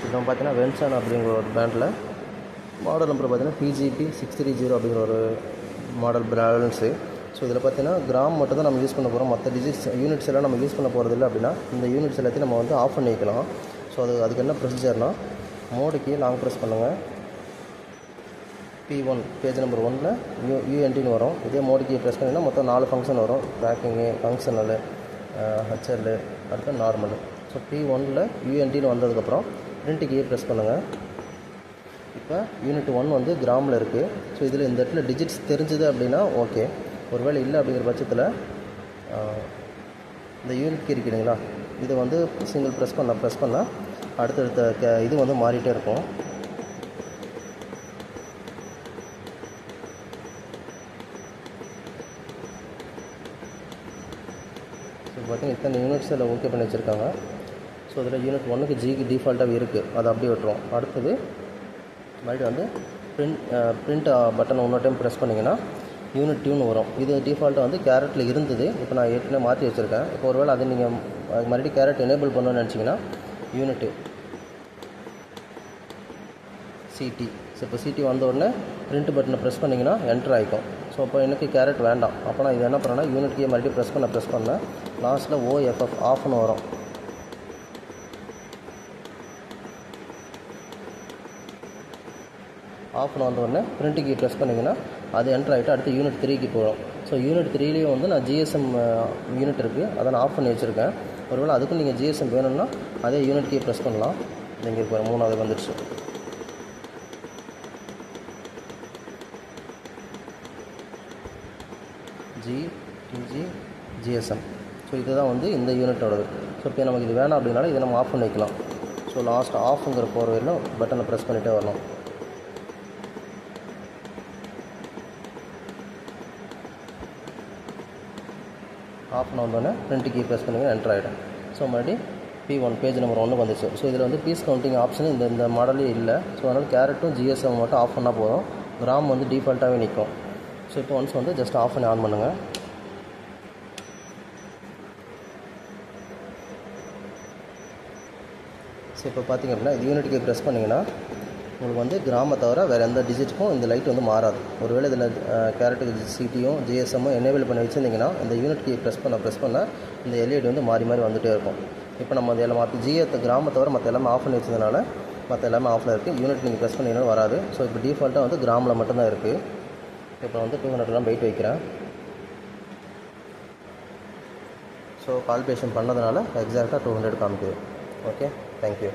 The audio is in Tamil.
இப்போ பார்த்தீங்கன்னா வென்சன் அப்படிங்கிற ஒரு பிராண்டில் மாடல் நம்பர் பார்த்தீங்கன்னா PGP 630 அப்படிங்கிற ஒரு மாடல் பேலன்ஸு. ஸோ இதில் பார்த்தீங்கன்னா கிராம் மட்டும் தான் நம்ம யூஸ் பண்ண போகிறோம். மற்ற யூனிட்ஸ் எல்லாம் நம்ம யூஸ் பண்ண போகிறதில்ல. அப்படின்னா இந்த யூனிட்ஸ் எல்லாத்தையும் நம்ம வந்து ஆஃப் பண்ணி வைக்கலாம். ஸோ அதுக்கு என்ன ப்ரொசீஜர்னால், மோடுக்கு லாங் ப்ரெஸ் பண்ணுங்கள். P1 பேஜ் நம்பர் 1ல் UNTன்னு வரும். இதே மோடுக்கு ப்ரெஸ் பண்ணிங்கன்னா மொத்தம் 4 ஃபங்க்ஷன் வரும். ட்ராக்கிங்கு, ஃபங்க்ஷனலு, HL, அடுத்து நார்மலு. ஸோ P1ல் UNTன்னு வந்ததுக்கப்புறம் பிரிண்ட் கீயை ப்ரெஸ் பண்ணுங்கள். இப்போ யூனிட் 1 வந்து கிராமில் இருக்குது. ஸோ இதில் இந்த இடத்துல டிஜிட்ஸ் தெரிஞ்சுது அப்படின்னா ஓகே. ஒருவேளை இல்லை அப்படிங்கிற பட்சத்தில் இந்த யூனிட் கீ இருக்குதுங்களா, இதை வந்து சிங்கிள் ப்ரெஸ் பண்ணால் அடுத்தடுத்த இது வந்து மாறிட்டே இருக்கும். ஸோ பார்த்தீங்கன்னா இத்தனை யூனிட்ஸ் இதில் ஓகே பண்ணி வச்சுருக்காங்க. ஸோ இதில் யூனிட் 1க்கு ஜிக்கு டிஃபால்ட்டாக இருக்குது, அதை அப்படியே விட்டுரும். அடுத்தது மறுபடியும் வந்து பிரிண்ட் பட்டன் இன்னொரு டைம் ப்ரெஸ் பண்ணிங்கன்னா யூனிட் டியூன் வரும். இது டிஃபால்ட்டாக வந்து கேரட்டில் இருந்தது. இப்போ நான் ஏற்கனவே மாற்றி வச்சுருக்கேன். இப்போ ஒருவேளை அதை நீங்கள் மறுபடியும் கேரட் எனேபிள் பண்ணணும்னு நினச்சிங்கன்னா யூனிட்டு சிடி. ஸோ இப்போ சிடி வந்த உடனே பிரிண்ட் பட்டனை ப்ரெஸ் பண்ணிங்கன்னா என்ட்ரு ஆகிக்கும். ஸோ அப்போ எனக்கு கேரட் வேண்டாம். அப்போ நான் இது என்ன பண்ணேன்னா யூனிட் கீயை மறுபடியும் ப்ரெஸ் பண்ண லாஸ்ட்டில் OFF ஆஃப்னு வரும். ஆஃப்னு வந்த உடனே பிரிண்ட் கீ ப்ரெஸ் பண்ணிங்கன்னா அது என்ட்ரு ஆகிட்டு அடுத்து யூனிட் 3க்கு போகும். ஸோ யூனிட் 3லேயும் வந்து நான் GSM யூனிட் இருக்குது, அதை நான் ஆஃப் பண்ணி வச்சுருக்கேன். ஒருவேளை அதுக்கும் நீங்கள் GSM வேணும்னா அதே யூனிட் கீ ப்ரெஸ் பண்ணலாம். இங்கே இருக்கிற 3வது வந்துடுச்சு. GSM. ஸோ இதுதான் வந்து இந்த யூனிட்டோடது. ஸோ இப்போ நமக்கு இது வேணாம் அப்படின்னாலும் இதை நம்ம ஆஃப் பண்ணி வைக்கலாம். ஸோ லாஸ்ட் ஆஃப்ங்கிற போகிற வரையிலும் பட்டனை ப்ரெஸ் பண்ணிகிட்டே வரணும். ஆஃப்னு வந்தோடனே பிரிண்ட் கீ ப்ரெஸ் பண்ணிங்கன்னா என்ட்ரு ஆகிடும். ஸோ மறுபடியும் P1 பேஜ் நம்பர் 1 வந்துச்சு. ஸோ இதில் வந்து பீஸ் கவுண்டிங் ஆப்ஷன் இந்த மாடலே இல்லை. ஸோ அதனால் கேரட்டும் GSM மட்டும் ஆஃப் பண்ணால் போதும். கிராம் வந்து டிஃபால்ட்டாகவே நிற்கும். ஸோ இப்போ ஒன்ஸ் வந்து ஜஸ்ட் ஆஃப் பண்ணி ஆன் பண்ணுங்கள். ஸோ இப்போ பார்த்திங்க அப்படின்னா இது யூனிட் கீ ப்ரெஸ் பண்ணிங்கன்னா உங்களுக்கு வந்து கிராமை தவிர வேறு எந்த டிஜிட்டுக்கும் இந்த லைட் வந்து மாறாது. ஒருவேளை இதில் கேரட்டுக்கு சிடியும் GSMமும் எனேபிள் பண்ணி வச்சுருந்திங்கன்னா இந்த யூனிட் கீ ப்ரெஸ் பண்ண இந்த LED வந்து மாறி வந்துகிட்டே இருக்கும். இப்போ நம்ம அது எல்லாம் மாற்றி கிராமை தவிர மற்ற எல்லாமே ஆஃப் பண்ணி வச்சதுனால மற்ற எல்லாமே ஆஃபில் இருக்குது. யூனிட் நீங்கள் ப்ரெஸ் பண்ணிங்கன்னா வராது. ஸோ இப்போ டிஃபால்ட்டாக வந்து கிராமில் மட்டும்தான் இருக்குது. இப்போ வந்து 200 கிராம் வெயிட் வைக்கிறேன். ஸோ கால்குலேஷன் பண்ணதுனால எக்ஸாக்டாக 200 காமிக்குது. Okay, thank you.